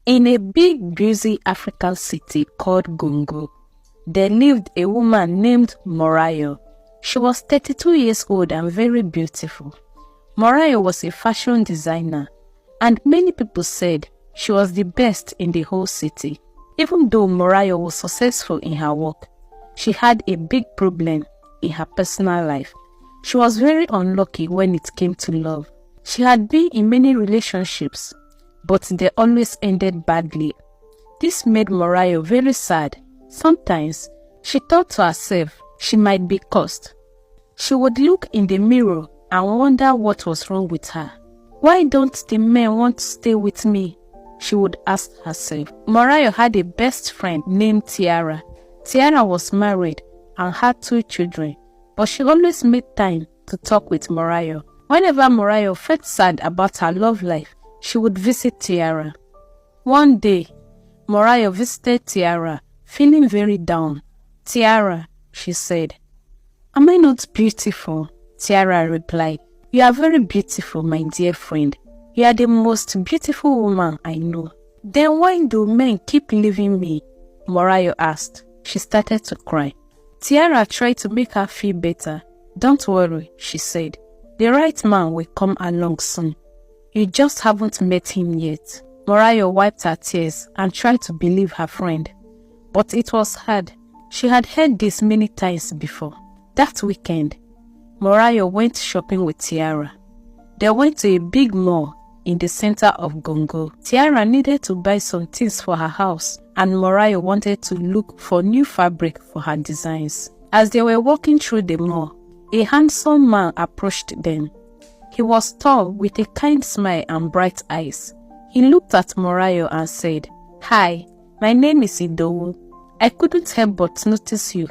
In a big, busy African city called Gongo, there lived a woman named Morayo. She was 32 years old and very beautiful. Morayo was a fashion designer, and many people said she was the best in the whole city. Even though Morayo was successful in her work, she had a big problem in her personal life. She was very unlucky when it came to love. She had been in many relationships, but they always ended badly. This made Morayo very sad. Sometimes, she thought to herself she might be cursed. She would look in the mirror and wonder what was wrong with her. Why don't the men want to stay with me? She would ask herself. Morayo had a best friend named Tiara. Tiara was married and had 2 children, but she always made time to talk with Morayo. Whenever Morayo felt sad about her love life, she would visit Tiara. One day, Morayo visited Tiara, feeling very down. "Tiara," she said, "am I not beautiful?" Tiara replied, "You are very beautiful, my dear friend. You are the most beautiful woman I know." "Then why do men keep leaving me?" Morayo asked. She started to cry. Tiara tried to make her feel better. "Don't worry," she said. "The right man will come along soon. You just haven't met him yet." Morayo wiped her tears and tried to believe her friend. But it was hard. She had heard this many times before. That weekend, Morayo went shopping with Tiara. They went to a big mall in the center of Gongo. Tiara needed to buy some things for her house, and Morayo wanted to look for new fabric for her designs. As they were walking through the mall, a handsome man approached them. He was tall with a kind smile and bright eyes. He looked at Morayo and said, "Hi, my name is Idowu. I couldn't help but notice you.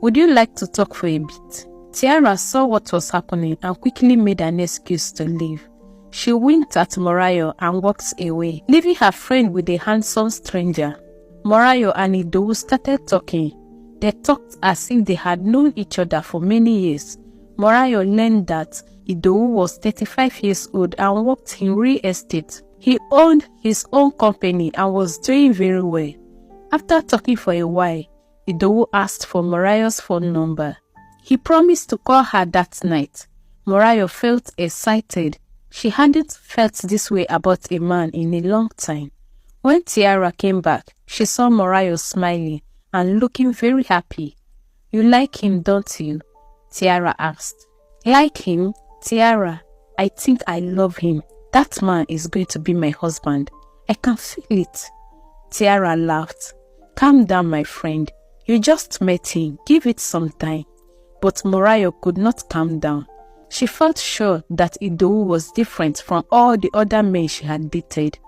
Would you like to talk for a bit?" Tiara saw what was happening and quickly made an excuse to leave. She winked at Morayo and walked away, leaving her friend with a handsome stranger. Morayo and Idowu started talking. They talked as if they had known each other for many years. Morayo learned that Idowu was 35 years old and worked in real estate. He owned his own company and was doing very well. After talking for a while, Idowu asked for Morayo's phone number. He promised to call her that night. Morayo felt excited. She hadn't felt this way about a man in a long time. When Tiara came back, she saw Morayo smiling and looking very happy. "You like him, don't you?" Tiara asked. "Like him? Tiara, I think I love him. That man is going to be my husband. I can feel it." Tiara laughed. "Calm down, my friend. You just met him. Give it some time." But Morayo could not calm down. She felt sure that Idowu was different from all the other men she had dated.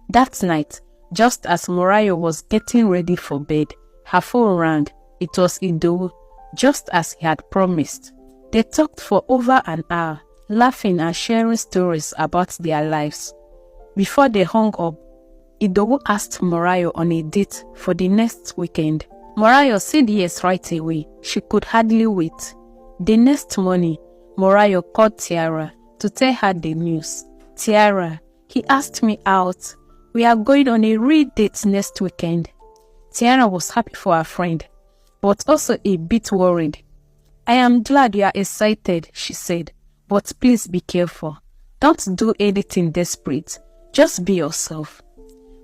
That night, just as Morayo was getting ready for bed, her phone rang. It was Idowu, just as he had promised. They talked for over an hour, laughing and sharing stories about their lives. Before they hung up, Idowu asked Morayo on a date for the next weekend. Morayo said yes right away. She could hardly wait. The next morning, Morayo called Tiara to tell her the news. "Tiara, he asked me out. We are going on a real date next weekend." Tiara was happy for her friend, but also a bit worried. "I am glad you are excited," she said, "but please be careful. Don't do anything desperate. Just be yourself."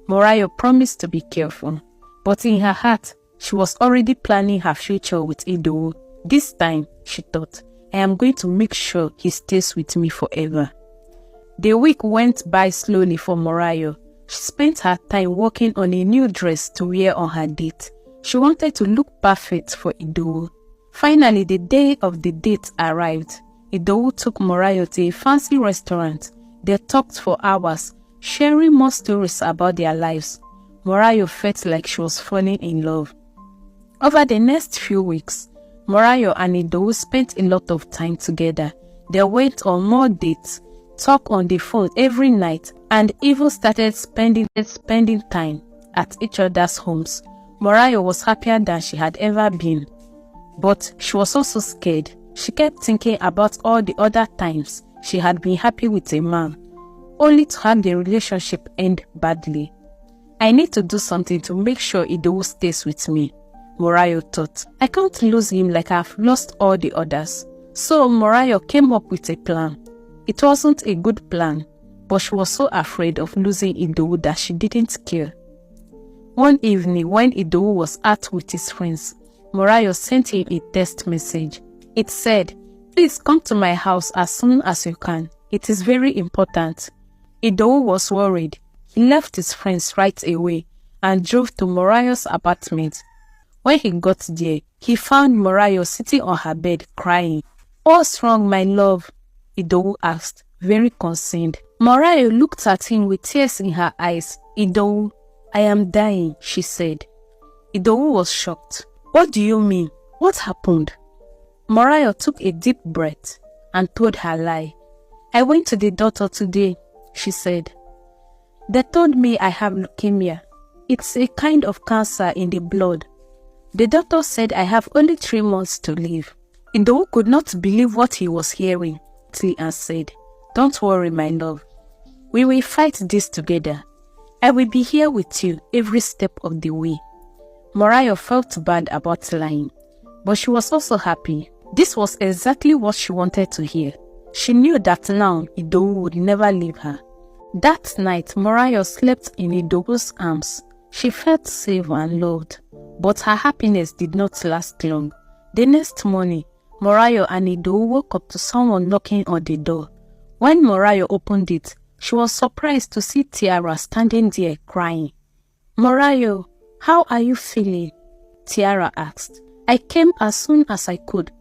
Morayo promised to be careful, but in her heart, she was already planning her future with Idowu. This time, she thought, "I am going to make sure he stays with me forever." The week went by slowly for Morayo. She spent her time working on a new dress to wear on her date. She wanted to look perfect for Idowu. Finally, the day of the date arrived. Idowu took Morayo to a fancy restaurant. They talked for hours, sharing more stories about their lives. Morayo felt like she was falling in love. Over the next few weeks, Morayo and Idowu spent a lot of time together. They went on more dates, talked on the phone every night, and even started spending time at each other's homes. Morayo was happier than she had ever been. But she was also scared. She kept thinking about all the other times she had been happy with a man, only to have the relationship end badly. I need to do something to make sure Idowu stays with me, Morayo thought. I can't lose him like I've lost all the others. So Morayo came up with a plan. It wasn't a good plan, but she was so afraid of losing Idowu that she didn't care. One evening, when Idowu was out with his friends, Morayo sent him a text message. It said, "Please come to my house as soon as you can. It is very important." Idowu was worried. He left his friends right away and drove to Morayo's apartment. When he got there, he found Morayo sitting on her bed crying. "What's wrong, my love?" Idowu asked, very concerned. Morayo looked at him with tears in her eyes. "Idowu, I am dying," she said. Idowu was shocked. "What do you mean? What happened?" Morayo took a deep breath and told her lie. "I went to the doctor today," she said. "They told me I have leukemia. It's a kind of cancer in the blood. The doctor said I have only 3 months to live." Idowu could not believe what he was hearing and said, "Don't worry, my love. We will fight this together. I will be here with you every step of the way." Morayo felt bad about lying, but she was also happy. This was exactly what she wanted to hear. She knew that now Idowu would never leave her. That night, Morayo slept in Idowu's arms. She felt safe and loved, but her happiness did not last long. The next morning, Morayo and Idowu woke up to someone knocking on the door. When Morayo opened it, she was surprised to see Tiara standing there crying. "Morayo, how are you feeling?" Tiara asked. "I came as soon as I could."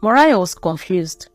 Morayo was confused.